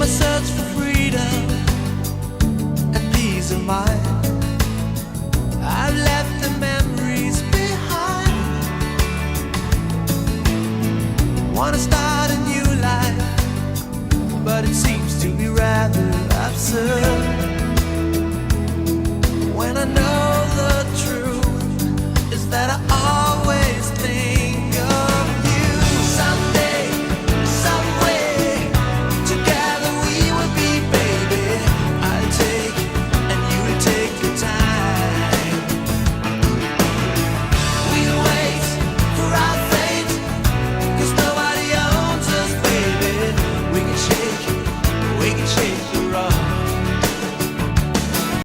my search for freedom and peace of mind, I've left the memories behind. Wanna start a new life, but it seems to be rather absurd when I know the truth is that I